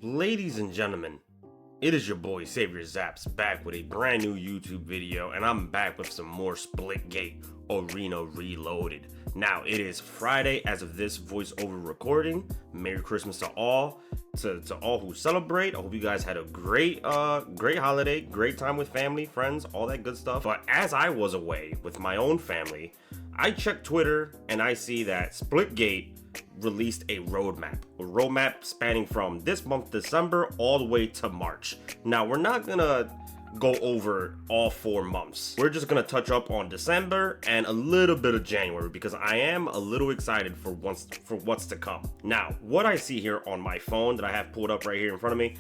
Ladies and gentlemen, it is your boy Savior Zaps back with a brand new YouTube video, and I'm back with some more Splitgate Arena Reloaded. Now, it is Friday as of this voiceover recording. Merry Christmas to all. To all who celebrate, I hope you guys had a great holiday, great time with family, friends, all that good stuff. But as I was away with my own family, I checked Twitter and I see that Splitgate released a roadmap spanning from this month December all the way to March. Now, we're not gonna go over all 4 months. We're just gonna touch up on December and a little bit of January because I am a little excited for what's to come. Now, what I see here on my phone that I have pulled up right here in front of me,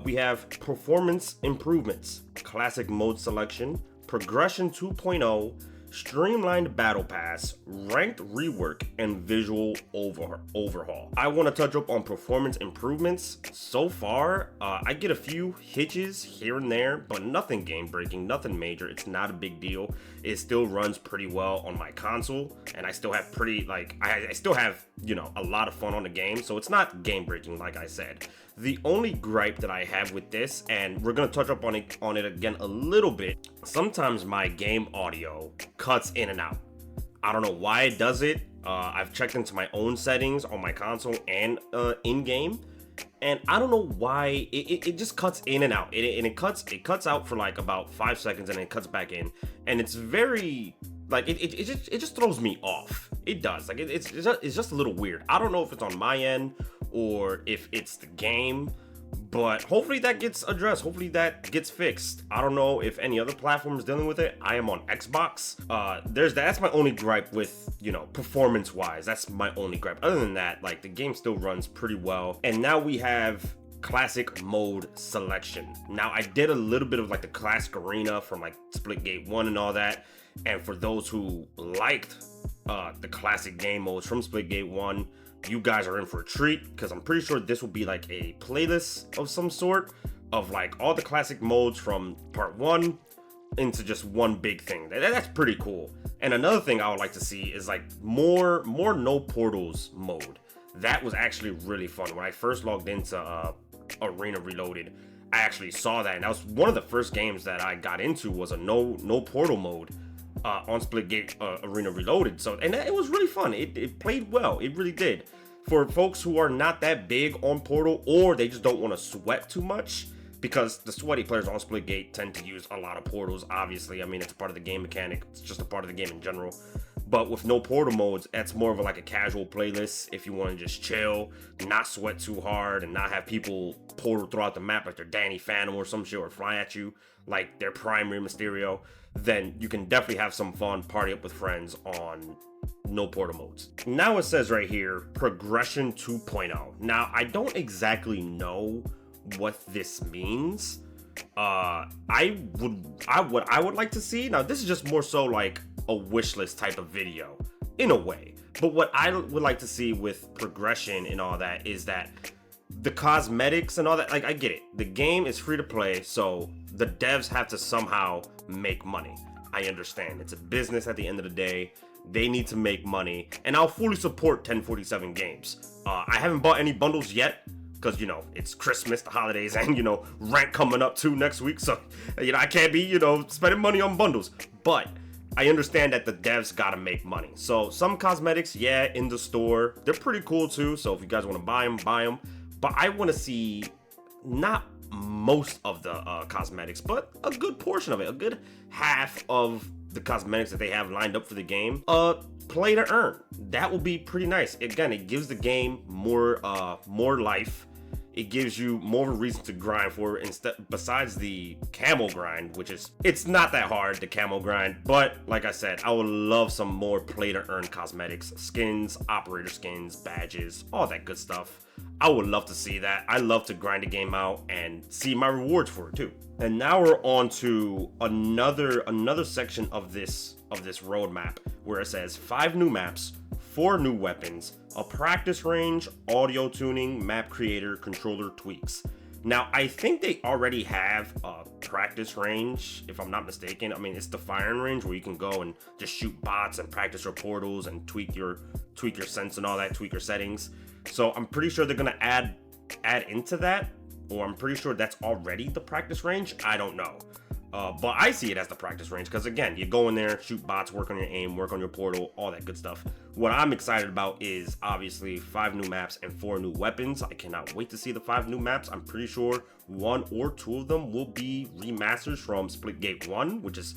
we have performance improvements, classic mode selection, progression 2.0, streamlined battle pass, ranked rework, and visual overhaul. I want to touch up on performance improvements. So far, I get a few hitches here and there, but nothing game breaking, nothing major. It's not a big deal. It still runs pretty well on my console, and I still have I still have, a lot of fun on the game, so it's not game breaking like I said. The only gripe that I have with this, and we're gonna touch up on it again a little bit, sometimes my game audio cuts in and out. I don't know why it does it. I've checked into my own settings on my console and in-game, and I don't know why it just cuts in and out. It cuts out for like about 5 seconds and then it cuts back in, and it's very it just throws me off. It does. It's just a little weird. I don't know if it's on my end or if it's the game, but hopefully that gets addressed. Hopefully that gets fixed. I don't know if any other platform is dealing with it. I am on Xbox. That's my only gripe with, performance wise. That's my only gripe. Other than that, the game still runs pretty well. And now we have classic mode selection. Now, I did a little bit of the classic arena from Splitgate 1 and all that. And for those who liked the classic game modes from Splitgate 1, you guys are in for a treat, because I'm pretty sure this will be a playlist of some sort of all the classic modes from part 1 into just one big thing. That's pretty cool. And another thing I would like to see is more no portals mode. That was actually really fun. When I first logged into Arena Reloaded, I actually saw that, and that was one of the first games that I got into was a no portal mode on Splitgate Arena Reloaded. And it was really fun. It played well. It really did. For folks who are not that big on Portal, or they just don't want to sweat too much, because the sweaty players on Splitgate tend to use a lot of portals, obviously. I mean, it's a part of the game mechanic. It's just a part of the game in general. But with no portal modes, that's more of a casual playlist if you want to just chill, not sweat too hard, and not have people portal throughout the map like they're Danny Phantom or some shit, or fly at you like their primary Mysterio. Then you can definitely have some fun, party up with friends on no portal modes. Now it says right here, progression 2.0. Now, I don't exactly know what this means. I would like to see, now this is just more so a wish list type of video in a way, but what I would like to see with progression and all that is that the cosmetics and all that, I get it, the game is free to play, so the devs have to somehow make money. I understand, it's a business at the end of the day. They need to make money, and I'll fully support 1047 games. I haven't bought any bundles yet, because, it's Christmas, the holidays, and, rent coming up too next week, so, I can't be, spending money on bundles. But I understand that the devs gotta make money. So some cosmetics, yeah, in the store, they're pretty cool too, so if you guys want to buy them, buy them. But I want to see not most of the cosmetics, but a good portion of it, a good half of the cosmetics that they have lined up for the game, play to earn. That will be pretty nice. Again, it gives the game more life. It gives you more of a reason to grind for, besides the camo grind, which it's not that hard, the camo grind, but like I said, I would love some more play to earn cosmetics, skins, operator skins, badges, all that good stuff. I would love to see that. I love to grind the game out and see my rewards for it too. And now we're on to another section of this roadmap where it says 5 new maps, 4 new weapons, a practice range, audio tuning, map creator, controller tweaks. Now, I think they already have a practice range, if I'm not mistaken. I mean, it's the firing range where you can go and just shoot bots and practice your portals and tweak your sense and all that, tweak your settings. So I'm pretty sure they're gonna add into that. or I'm pretty sure that's already the practice range. I don't know. But I see it as the practice range because, again, you go in there, shoot bots, work on your aim, work on your portal, all that good stuff. What I'm excited about is obviously 5 new maps and 4 new weapons. I cannot wait to see the 5 new maps. I'm pretty sure 1 or 2 of them will be remasters from Splitgate 1, which is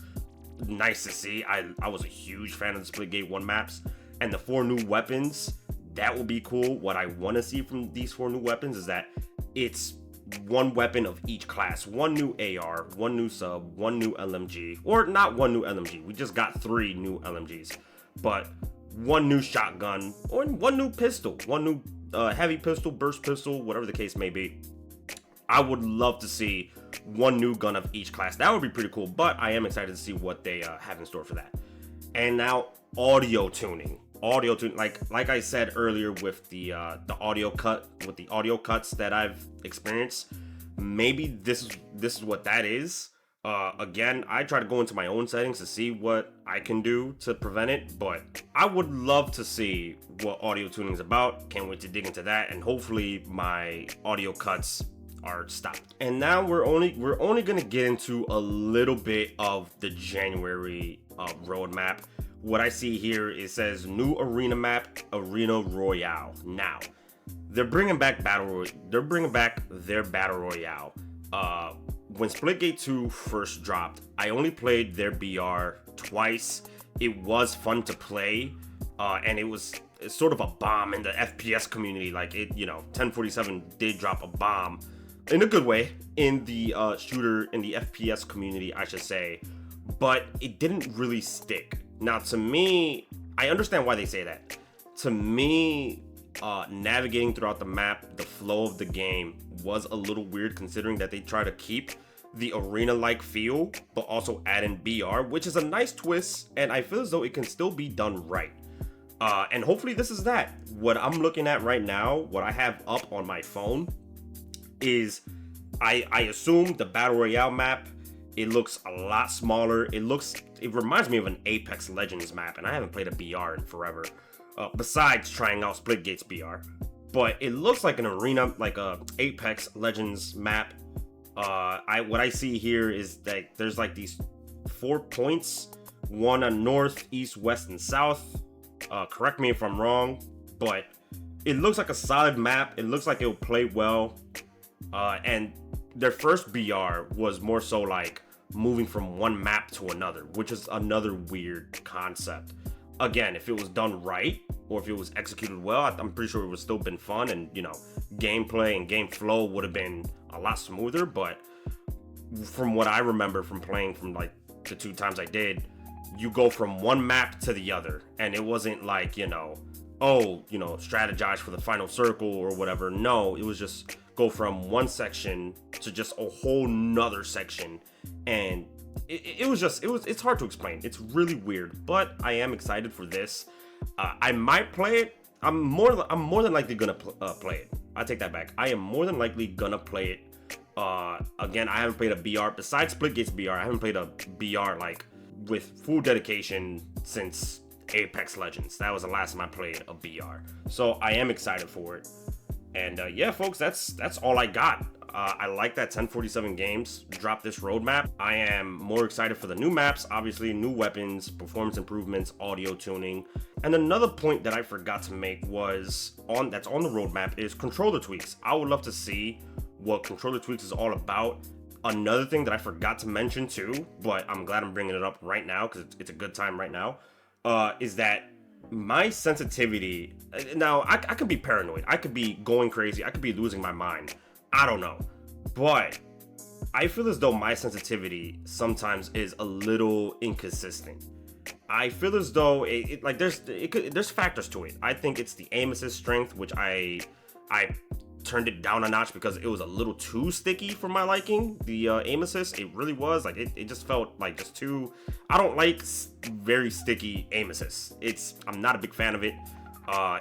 nice to see. I was a huge fan of the Splitgate 1 maps. And the 4 new weapons, that will be cool. What I want to see from these 4 new weapons is that it's 1 weapon of each class. 1 new AR, 1 new sub, 1 new LMG, or not 1 new LMG. We just got 3 new LMGs, but 1 new shotgun or 1 new pistol, 1 new heavy pistol, burst pistol, whatever the case may be. I would love to see 1 new gun of each class. That would be pretty cool, but I am excited to see what they have in store for that. And now audio tuning. Audio tune, like I said earlier with the audio cuts that I've experienced, maybe this is what that is. Again, I try to go into my own settings to see what I can do to prevent it, but I would love to see what audio tuning is about. Can't wait to dig into that, and hopefully my audio cuts are stopped. And now we're only gonna get into a little bit of the January roadmap. What I see here, it says new arena map, Arena Royale. Now, they're bringing back their battle royale. When Splitgate 2 first dropped, I only played their BR twice. It was fun to play, and it's sort of a bomb in the FPS community. Like 1047 did drop a bomb in a good way in the FPS community, I should say, but it didn't really stick. Now, to me, I understand why they say that. To me, navigating throughout the map, the flow of the game was a little weird, considering that they try to keep the arena-like feel, but also add in BR, which is a nice twist, and I feel as though it can still be done right. And hopefully this is that. What I'm looking at right now, what I have up on my phone, is I assume the Battle Royale map, it looks a lot smaller. It reminds me of an Apex Legends map, and I haven't played a BR in forever, besides trying out Splitgate's BR. But it looks like an arena, like a Apex Legends map. What I see here is that there's like these 4 points, one on north, east, west, and south. Correct me if I'm wrong, but it looks like a solid map. It looks like it'll play well. And their first BR was more so like moving from one map to another, which is another weird concept. Again, if it was done right, or if it was executed well, I'm pretty sure it would still been fun, and gameplay and game flow would have been a lot smoother. But from what I remember from playing from like the 2 times I did, you go from one map to the other, and it wasn't like strategize for the final circle or whatever. No, it was just go from one section to just a whole nother section, and it's hard to explain. It's really weird, but I am excited for this. I might play it. I'm more than likely gonna play it. I take that back. I am more than likely gonna play it. Again, I haven't played a BR besides Splitgate's BR. I haven't played a BR like with full dedication since Apex Legends. That was the last time I played a BR. So I am excited for it. And yeah, folks, that's all I got. I like that 1047 Games dropped this roadmap. I am more excited for the new maps, obviously new weapons, performance improvements, audio tuning. And another point that I forgot to make that's on the roadmap is controller tweaks. I would love to see what controller tweaks is all about. Another thing that I forgot to mention too, but I'm glad I'm bringing it up right now because it's a good time right now, is that my sensitivity, now I could be paranoid, I could be going crazy, I could be losing my mind, I don't know, but I feel as though my sensitivity sometimes is a little inconsistent. I feel as though there's factors to it. I think it's the aim assist strength, which I turned it down a notch because it was a little too sticky for my liking. The aim assist, it really was like it just felt like just too. I don't like very sticky aim assists. I'm not a big fan of it.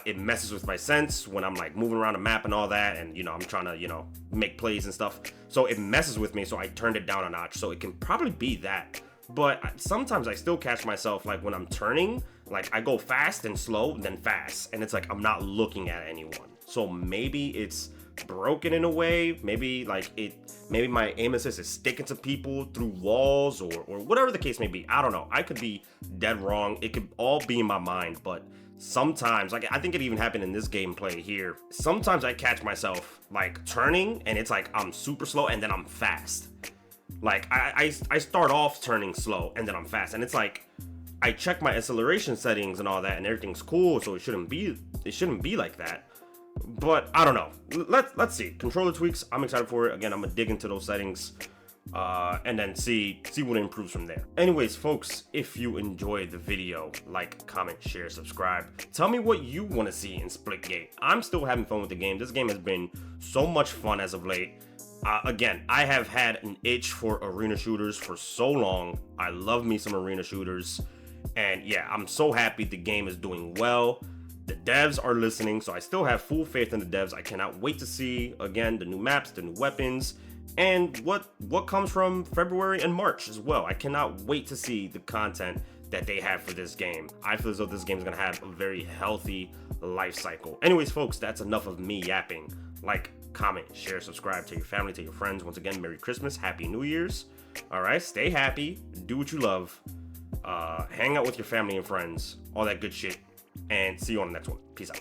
It messes with my sense when I'm like moving around the map and all that, and I'm trying to make plays and stuff. So it messes with me. So I turned it down a notch. So it can probably be that. But sometimes I still catch myself like when I'm turning, like I go fast and slow, then fast, and it's like I'm not looking at anyone. So maybe it's broken in a way. Maybe like maybe my aim assist is sticking to people through walls or whatever the case may be. I don't know. I could be dead wrong. It could all be in my mind, but sometimes, like I think it even happened in this gameplay here. Sometimes I catch myself like turning and it's like I'm super slow and then I'm fast. Like I start off turning slow and then I'm fast, and it's like I check my acceleration settings and all that and everything's cool, so it shouldn't be like that. But I don't know. Let's see. Controller tweaks. I'm excited for it. Again, I'm gonna dig into those settings and then see what improves from there. Anyways, folks, if you enjoyed the video, like, comment, share, subscribe. Tell me what you want to see in Splitgate. I'm still having fun with the game. This game has been so much fun as of late. Again, I have had an itch for arena shooters for so long. I love me some arena shooters. And yeah, I'm so happy the game is doing well. The devs are listening, so I still have full faith in the devs. I cannot wait to see, again, the new maps, the new weapons, and what comes from February and March as well. I cannot wait to see the content that they have for this game. I feel as though this game is going to have a very healthy life cycle. Anyways, folks, that's enough of me yapping. Like, comment, share, subscribe, tell your family, tell your friends. Once again, Merry Christmas, Happy New Year's. All right, stay happy, do what you love, hang out with your family and friends, all that good shit, and see you on the next one. Peace out.